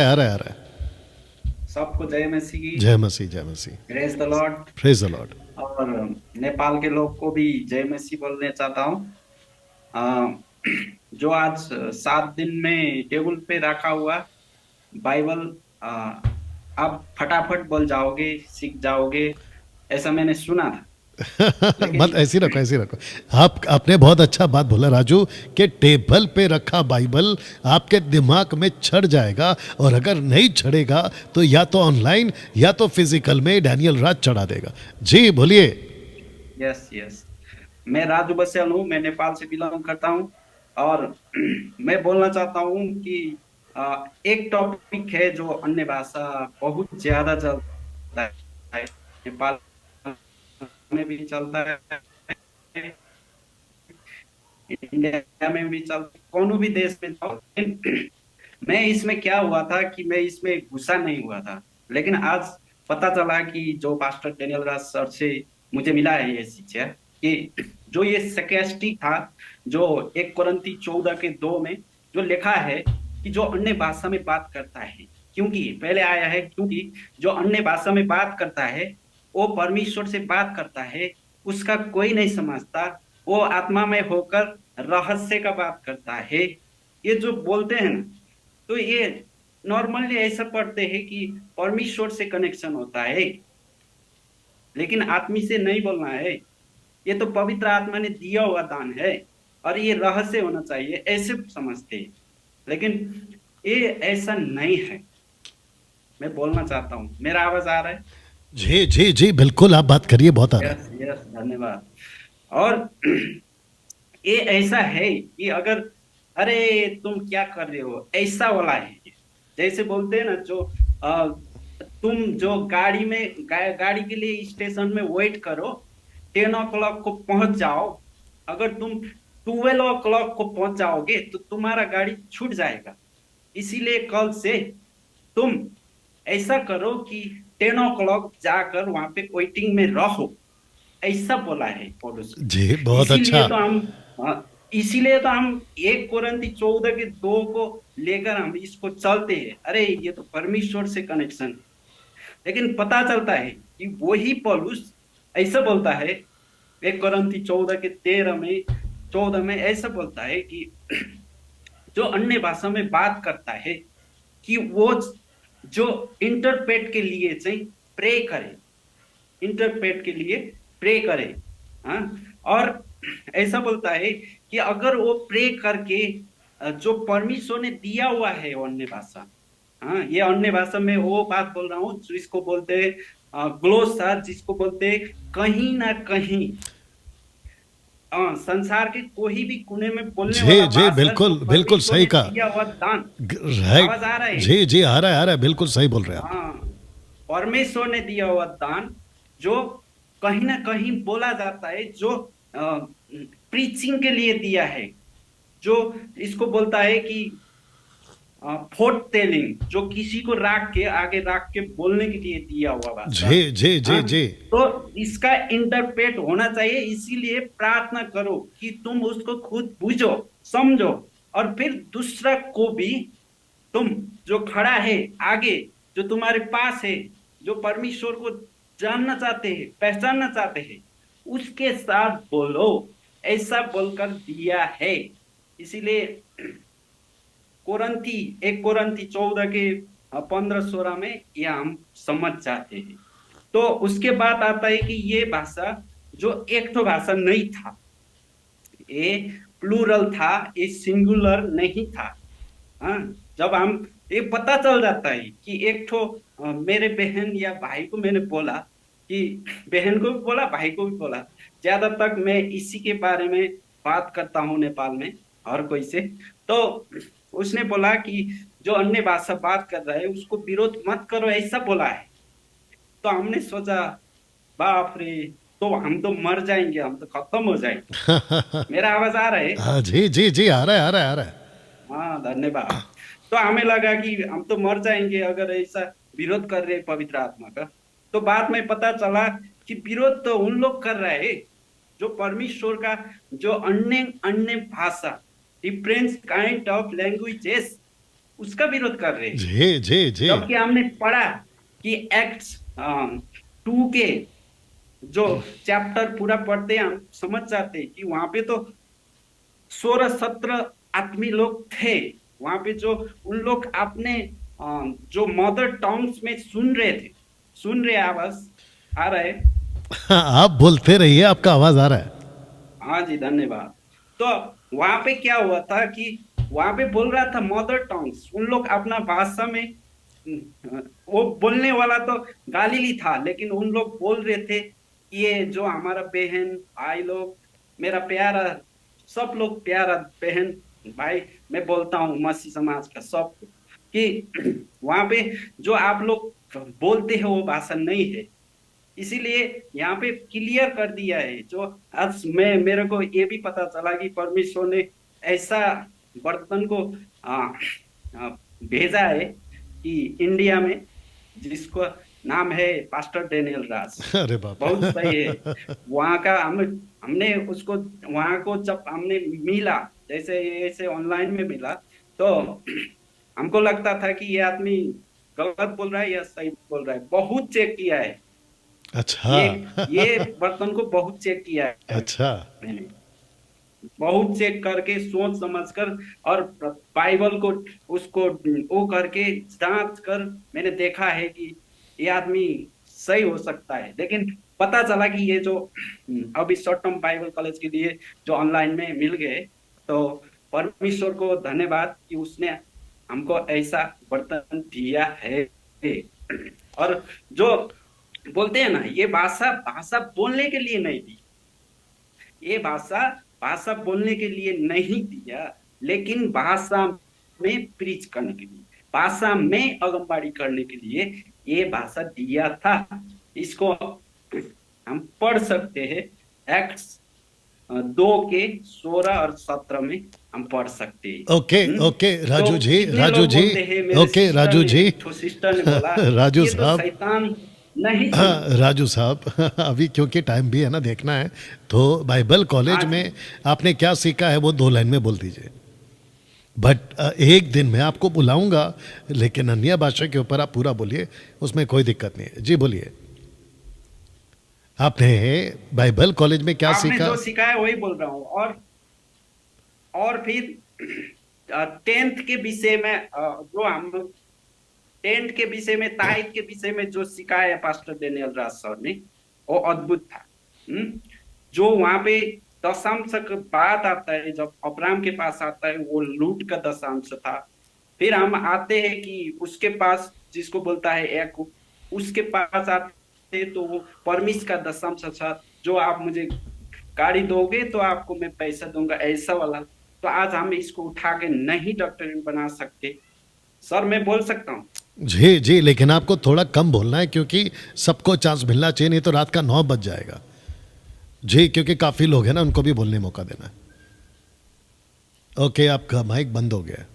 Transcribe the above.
आ रहा है, आ रहा है। सबको जय मसीह की। जय मसीह, जय मसीह। Praise the lord. Praise the lord. और नेपाल के लोग को भी जय मसीह बोलने चाहता हूँ। अ, जो आज 7 दिन में टेबल पे रखा हुआ बाइबल, अ, आप फटाफट बोल जाओगे, सीख जाओगे, ऐसा मैंने सुना था। मत लेकिन ऐसी रखो, ऐसी रखो। आप आपने बहुत अच्छा बात बोला राजू, कि टेबल पे रखा बाइबल आपके दिमाग में चढ़ जाएगा, और अगर नहीं चढ़ेगा तो या तो ऑनलाइन या तो फिजिकल में डैनियल राज चढ़ा देगा। जी बोलिए। यस यस, मैं राजू बस्याल हूँ, मैं नेपाल से बिलोंग करता हूँ। और मैं बोलना चाहता हूँ कि एक टॉपिक है जो अन्य भाषा बहुत ज्यादा चलता है, नेपाल में भी चलता है, इंडिया में भी चलता है, कोनो भी देश में चलता है। मैं इसमें क्या हुआ था कि मैं इसमें घुसा नहीं हुआ था, लेकिन आज पता चला कि जो पास्टर डेनियल राज सर से मुझे मिला है ये शिक्षा, कि जो ये sarcastic था, जो 1 कोरिन्थी 14 के 2 में जो लिखा है कि जो अन्य भाषा में बात करता है, क्योंकि पहले आया है, क्योंकि जो अन्य भाषा में बात करता है वो परमेश्वर से बात करता है, उसका कोई नहीं समझता, वो आत्मा में होकर रहस्य का बात करता है। ये जो बोलते हैं ना, तो ये नॉर्मली ऐसा पढ़ते हैं कि परमेश्वर से कनेक्शन होता है, लेकिन आदमी से नहीं बोलना है। ये तो पवित्र आत्मा ने दिया हुआ दान है, और ये रहस्य होना चाहिए, ऐसे समझते हैं। लेकिन ये ऐसा नहीं है। मैं बोलना चाहता हूँ, मेरा आवाज आ रहा है? जी जी जी, बिल्कुल आप बात करिए, बहुत आ रहा यस है। यस, धन्यवाद। और ये ऐसा है कि अगर, अरे तुम क्या कर रहे हो, ऐसा वाला है ये। जैसे बोलते हैं ना, जो अ, तुम जो गाड़ी में गाड़ी के लिए स्टेशन में वेट करो, 10 o'clock को पहुंच जाओ। अगर तुम 12 o'clock को पहुंच जाओगे तो तुम्हारा गाड़ी छूट जाएगा। इसीलिए कल से तुम ऐसा करो कि 10 o'clock जाकर वहां पे वेटिंग में रहो, ऐसा बोला है पौलुस जी ने। बहुत अच्छा। इसीलिए तो हम 1 कोरिन्थी 14 के 2 को लेकर हम इसको चलते हैं। अरे ये तो परमेश्वर से कनेक्शन है। लेकिन पता चलता है कि वही पौलुस ऐसा बोलता है, 1 कोरिन्थी 14 के 13 में 14 में ऐसा बोलता है कि जो अन्य भाषा में बात करता है, कि वो जो इंटरप्रेट के लिए चाहिए प्रे करे, इंटरप्रेट के लिए प्रे करे। हाँ। और ऐसा बोलता है कि अगर वो प्रे करके जो परमेश्वर ने दिया हुआ है वो अन्य भाषा, हाँ, ये अन्य भाषा में वो बात बोल रहा हूँ जिसको बोलते हैं ग्लोसा, जिसको बोलते हैं कहीं ना कहीं संसार के कोई भी कोने में बोलने जी वाला जी, भाषा, जो बिल्कुल बिल्कुल परमेश्वर सही ने कहा। दिया हुआ दान। राइट। आवाज आ रहा है? जी जी, आ रहा है, आ रहा है, बिल्कुल सही बोल रहे हैं आप। हाँ, परमेश्वर ने दिया हुआ दान, जो कहीं ना कहीं बोला जाता है, जो प्रीचिंग के लिए दिया है, जो इसको बोलता है कि फोर्थ टेलिंग, जो किसी को रख के आगे रख के बोलने के लिए दिया हुआ भाषा। जी जी जी हाँ। जी। तो इसका इंटरप्रेट होना चाहिए, इसीलिए प्रार्थना करो कि तुम उसको खुद बुझो, समझो, और फिर दूसरा को भी, तुम जो खड़ा है आगे, जो तुम्हारे पास है, जो परमेश्वर को जानना चाहते हैं, पहचानना चाहते हैं, उसके साथ बोलो, ऐसा बोलकर दिया है। इसीलिए कोरंथी 1 कोरंथी 14 के 15-16 में यह हम समझ जाते हैं। तो उसके बाद आता है कि ये भाषा जो एक तो भाषा नहीं था, ये प्लूरल था, ये सिंगुलर नहीं था। हाँ। जब हम, ये पता चल जाता है कि एक ठो मेरे बहन या भाई को मैंने बोला, कि बहन को भी बोला, भाई को भी बोला, ज्यादा तक मैं इसी के बारे में बात करता हूँ नेपाल में, हर कोई से। तो उसने बोला कि जो अन्य भाषा बात कर रहा है उसको विरोध मत करो, ऐसा बोला है। तो हमने सोचा, बाप रे, तो हम तो मर जाएंगे, हम तो खत्म हो जाएंगे। मेरा आवाज आ रहा है? हाँ जी जी जी, आ रहा है, आ रहा है, आ रहा है। हाँ, धन्यवाद। तो हमें लगा कि हम तो मर जाएंगे अगर ऐसा विरोध कर रहे हैं पवित्र आत्मा का। तो बाद में पता चला कि विरोध तो उन लोग कर रहे हैं जो परमेश्वर का, जो अन्य अन्य भाषा, डिफरेंट काइंड ऑफ लैंग्वेजेस, उसका विरोध कर रहे हैं। जी जी जी। जबकि हमने पढ़ा कि एक्ट्स 2 के जो चैप्टर पूरा पढ़ते हैं हम समझ जाते हैं कि वहां पे तो 16-17 आदमी लोग थे वहां पे, जो उन लोग अपने जो मदर टंग्स में सुन रहे आवाज आ रहा है। हाँ, आप बोलते रहिए, आपका आवाज आ रहा है। हाँ जी, धन्यवाद। तो वहां पे क्या हुआ था कि वहां पे बोल रहा था मदर टंग्स, उन लोग अपना भाषा में वो बोलने वाला तो गालिली था, लेकिन उन लोग बोल रहे थे कि ये जो हमारा बहन भाई लोग, मेरा प्यारा, सब लोग प्यारा बहन भाई, मैं बोलता हूँ मसीह समाज का सब, कि वहां पे जो आप लोग बोलते हैं वो भाषा नहीं है। इसीलिए यहाँ पे क्लियर कर दिया है। जो आज मैं मेरे को ये भी पता चला कि परमेश्वर ने ऐसा बर्तन को आ, आ, भेजा है कि इंडिया में, जिसको नाम है पास्टर डेनियल राज। अरे बाप बहुत सही है। रे। वहाँ का हमने उसको, वहाँ को जब हमने मिला, जैसे ऐसे ऑनलाइन में मिला, तो हमको लगता था कि ये आदमी गलत बोल रहा है या सही बोल रहा है। बहुत चेक किया है, अच्छा। ये ये बर्तन को बहुत चेक किया है अच्छा। मैंने, बहुत चेक करके सोच समझ कर, और बाइबल को उसको वो करके जांच कर मैंने देखा है कि ये आदमी सही हो सकता है। लेकिन पता चला कि ये जो अभी शॉर्ट टर्म बाइबल कॉलेज के लिए जो ऑनलाइन में मिल गए, तो परमेश्वर को धन्यवाद कि उसने हमको ऐसा बर्तन दिया है। और जो बोलते हैं ना, ये भाषा भाषा बोलने के लिए नहीं दी, ये भाषा भाषा बोलने के लिए नहीं दिया, लेकिन भाषा में प्रीच करने के लिए, भाषा में अगमबाड़ी करने के लिए ये भाषा दिया था। इसको हम पढ़ सकते हैं, एक्ट्स 2 के 16 और 17 में हम पढ़ सकते हैं। ओके ओके राजू तो जी, कितने राजू लोग जी। बोलते हैं, मेरे ओके सिस्टर राजू ने, जी। जो सिस्टर ने बोला राजू ये तो साहब। शैतान, नहीं सुना। हाँ राजू साहब, अभी क्योंकि टाइम भी है ना, देखना है, तो बाइबल कॉलेज हाँ जी। में आपने क्या सीखा है वो 2 लाइन में बोल दीजिए। बट एक दिन मैं आपको बुलाऊंगा, लेकिन अन्य भाषा के ऊपर आप पूरा बोलिए, उसमें कोई दिक्कत नहीं है। जी बोलिए, आपने बाइबल कॉलेज में क्या आपने सीखा? जो सिखाया वही बोल रहा हूँ। और फिर 10th के विषय में जो हम 10th के विषय में, ताइद के विषय में जो सिखाया पास्टर डेनियल राज सर ने, वो अद्भुत था। जो वहां पे दशांश का बात आता है, जब अब्राहम के पास आता है, वो लूट का दशांश था। फिर हम आते हैं कि उसके पास, जिसको बोलता है याकूब, उसके पास आते हैं तो वो परमिश का दशांश था, जो आप मुझे गाड़ी दोगे तो आपको मैं पैसा दूंगा, ऐसा वाला। तो आज हम इसको उठा के नहीं डॉक्टरेट बना सकते। सर मैं बोल सकता हूँ? जी जी, लेकिन आपको थोड़ा कम बोलना है, क्योंकि सबको चांस मिलना चाहिए, नहीं तो रात का 9 बज जाएगा। जी, क्योंकि काफ़ी लोग हैं ना, उनको भी बोलने मौका देना है। ओके, आपका माइक बंद हो गया है।